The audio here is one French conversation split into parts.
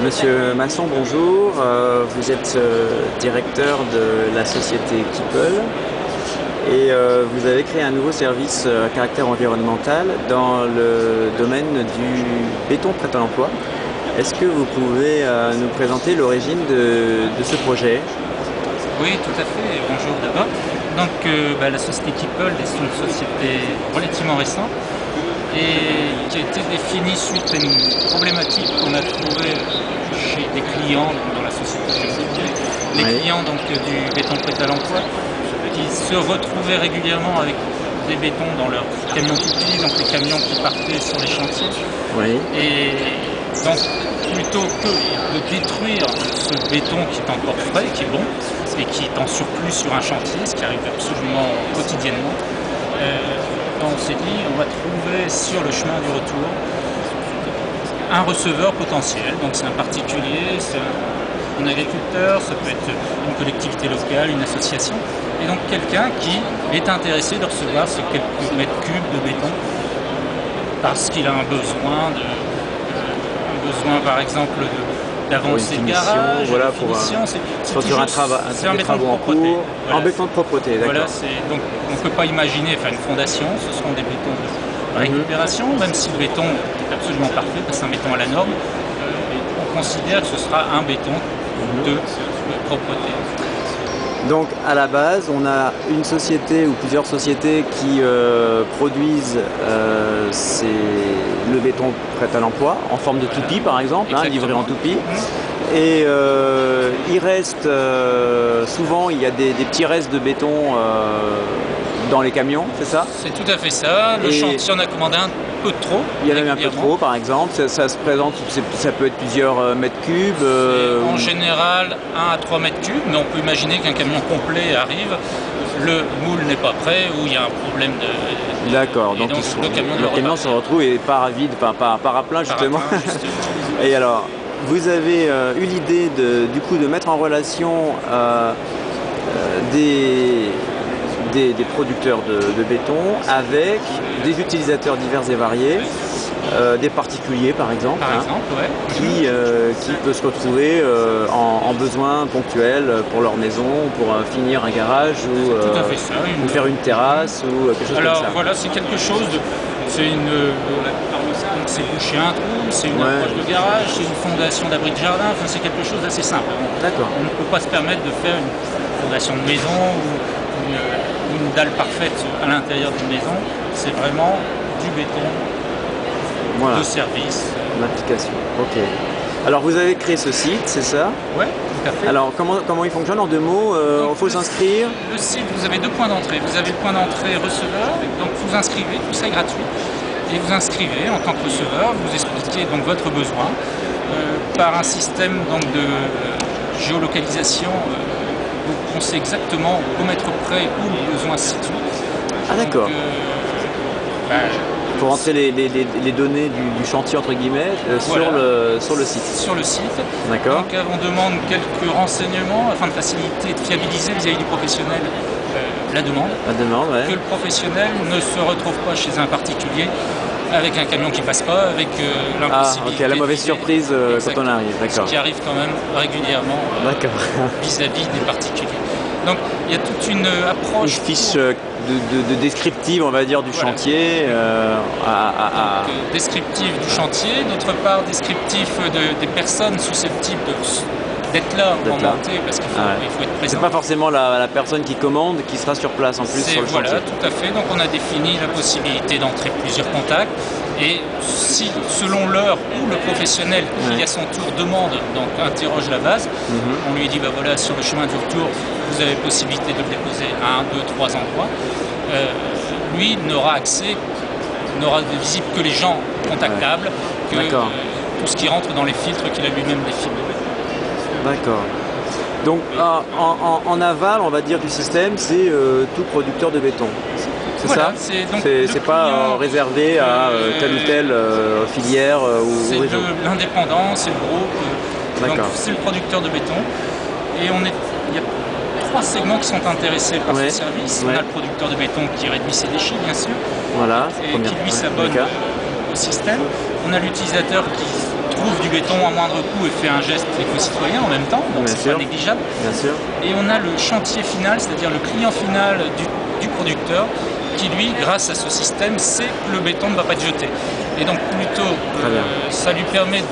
Monsieur Masson, bonjour. Vous êtes directeur de la société Keeple et vous avez créé un nouveau service à caractère environnemental dans le domaine du béton prêt à l'emploi. Est-ce que vous pouvez nous présenter l'origine de ce projet? Oui, tout à fait. Bonjour d'abord. Donc, la société Keeple est une société relativement récente et qui a été définie suite à une problématique qu'on a trouvée chez des clients dans la société. Les clients donc, du béton prêt à l'emploi qui se retrouvaient régulièrement avec des bétons dans leurs camions toupis, donc les camions qui partaient sur les chantiers. Oui. Et donc, plutôt que de détruire ce béton qui est encore frais, qui est bon, et qui est en surplus sur un chantier, ce qui arrive absolument quotidiennement, on s'est dit on va trouver sur le chemin du retour un receveur potentiel. Donc c'est un particulier, c'est un agriculteur, ça peut être une collectivité locale, une association, et donc quelqu'un qui est intéressé de recevoir ces quelques mètres cubes de béton parce qu'il a un besoin par exemple d'avancer le garage, voilà, pour sur un travaux en cours, voilà. En béton de propreté, d'accord. Voilà, donc on ne peut pas imaginer faire une fondation, ce seront des bétons de récupération, même si le béton est absolument parfait, parce que c'est un béton à la norme, on considère que ce sera un béton de propreté. Donc à la base, on a une société ou plusieurs sociétés qui produisent le béton prêt à l'emploi en forme de toupie par exemple, livré en toupie. Et il reste souvent, il y a des petits restes de béton dans les camions, c'est ça? C'est tout à fait ça. Le chantier en a commandé un peu trop. Il y en a eu un peu trop par exemple, ça se présente, ça peut être plusieurs mètres cubes. En général 1 à 3 mètres cubes, mais on peut imaginer qu'un camion complet arrive, le moule n'est pas prêt ou il y a un problème de... D'accord, donc le camion se retrouve et part à vide, part à plein justement. Et alors, vous avez eu l'idée du coup de mettre en relation des producteurs de béton avec des utilisateurs divers et variés, des particuliers par exemple, qui peuvent se retrouver en besoin ponctuel pour leur maison, pour finir un garage ou faire une terrasse ou quelque chose comme ça. Alors voilà, c'est quelque chose de... C'est boucher un trou, c'est une approche de garage, c'est une fondation d'abri de jardin, enfin, c'est quelque chose d'assez simple. On ne peut pas se permettre de faire une fondation de maison ou une dalle parfaite à l'intérieur d'une maison. C'est vraiment du béton de service. L'application, ok. Alors vous avez créé ce site, c'est ça? Oui, tout à fait. Alors comment il fonctionne en 2 mots? Il faut s'inscrire? Le site, vous avez 2 points d'entrée. Vous avez le point d'entrée receveur, donc vous inscrivez, tout ça est gratuit. Et vous inscrivez en tant que receveur, vous expliquez donc votre besoin par un système donc, de géolocalisation. On sait exactement au mètre près où le besoin se situe. Ah d'accord. Pour rentrer les données du chantier entre guillemets sur le site. Sur le site. D'accord. Donc on demande quelques renseignements afin de faciliter et de fiabiliser vis-à-vis du professionnel la demande. Que le professionnel ne se retrouve pas chez un particulier avec un camion qui passe pas, avec l'impossibilité. La mauvaise surprise quand on arrive, d'accord. Ce qui arrive quand même régulièrement vis-à-vis des particuliers. Donc il y a toute une approche... Une fiche de descriptive, on va dire, du chantier. Descriptive du chantier, d'autre part descriptif des personnes susceptibles d'être là au moment T, parce qu'il faut être présent. C'est pas forcément la personne qui commande qui sera sur place en plus sur le chantier. Voilà, tout à fait. Donc on a défini la possibilité d'entrer plusieurs contacts. Et si, selon l'heure où le professionnel qui à son tour demande, donc interroge la base, on lui dit voilà, sur le chemin du retour, vous avez possibilité de le déposer à 1, 2, 3 endroits. Lui n'aura accès, n'aura visible que les gens contactables, que tout ce qui rentre dans les filtres qu'il a lui-même définis. D'accord. Donc en aval, on va dire, du système, c'est tout producteur de béton. C'est ça? C'est pas réservé à telle ou telle filière ou région? C'est l'indépendant, c'est le groupe, donc c'est le producteur de béton. Et il y a 3 segments qui sont intéressés par ce service. On a le producteur de béton qui réduit ses déchets, bien sûr, et qui lui s'abonne au système. On a l'utilisateur qui trouve du béton à moindre coût et fait un geste éco-citoyen en même temps, donc c'est pas négligeable. Bien sûr. Et on a le chantier final, c'est-à-dire le client final du producteur, qui lui, grâce à ce système, sait que le béton ne va pas être jeté. Et donc plutôt, ça lui permet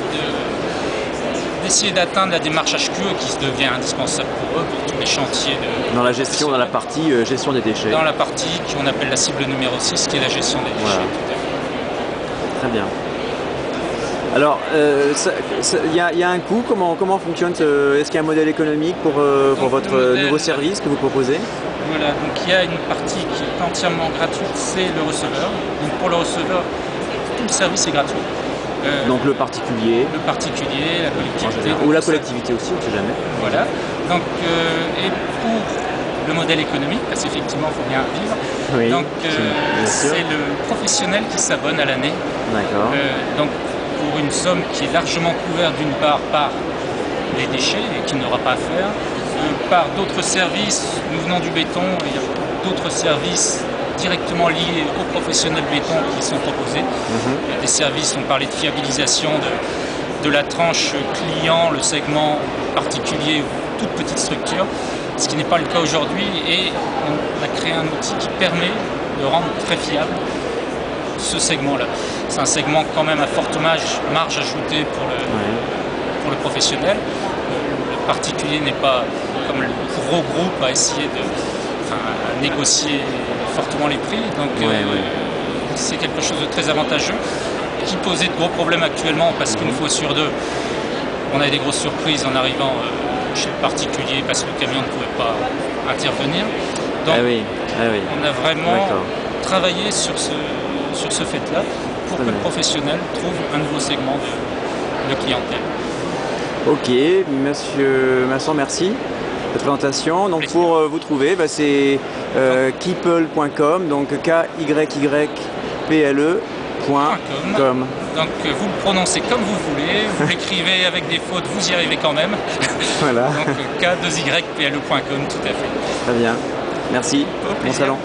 d'essayer d'atteindre la démarche HQE qui devient indispensable pour eux, pour tous les chantiers. Dans la gestion, dans la partie gestion des déchets. Dans la partie qu'on appelle la cible numéro 6, qui est la gestion des déchets. Voilà. Très bien. Alors, il y a un coût, comment fonctionne est-ce qu'il y a un modèle économique pour votre nouveau service que vous proposez? Voilà, donc il y a une partie qui est entièrement gratuite, c'est le receveur. Donc pour le receveur, tout le service est gratuit. Donc le particulier, la collectivité. Ou la collectivité aussi, on ne sait jamais. Voilà. Donc, et pour le modèle économique, parce qu'effectivement, il faut bien vivre. Oui, donc c'est le professionnel qui s'abonne à l'année. D'accord. Donc pour une somme qui est largement couverte d'une part par les déchets et qui n'aura pas à faire, par d'autres services, nous venons du béton, il y a d'autres services directement liés aux professionnels béton qui sont proposés. Il y a des services, on parlait de fiabilisation de la tranche client, le segment particulier ou toute petite structure, ce qui n'est pas le cas aujourd'hui, et on a créé un outil qui permet de rendre très fiable ce segment-là. C'est un segment quand même à forte marge ajoutée pour le professionnel. Le particulier n'est pas comme le gros groupe à essayer de négocier fortement les prix. Donc c'est quelque chose de très avantageux qui posait de gros problèmes actuellement parce qu'une fois sur deux, on a des grosses surprises en arrivant chez le particulier parce que le camion ne pouvait pas intervenir. Donc on a vraiment travaillé sur ce fait-là pour que le professionnel trouve un nouveau segment de clientèle. Ok, monsieur Masson, merci de la présentation. Donc pour vous trouver, c'est keyple.com, donc KYYPLE.com. Donc vous le prononcez comme vous voulez, vous l'écrivez avec des fautes, vous y arrivez quand même. Voilà. Donc K2YPLE.com, tout à fait. Très bien, merci. Bon salon.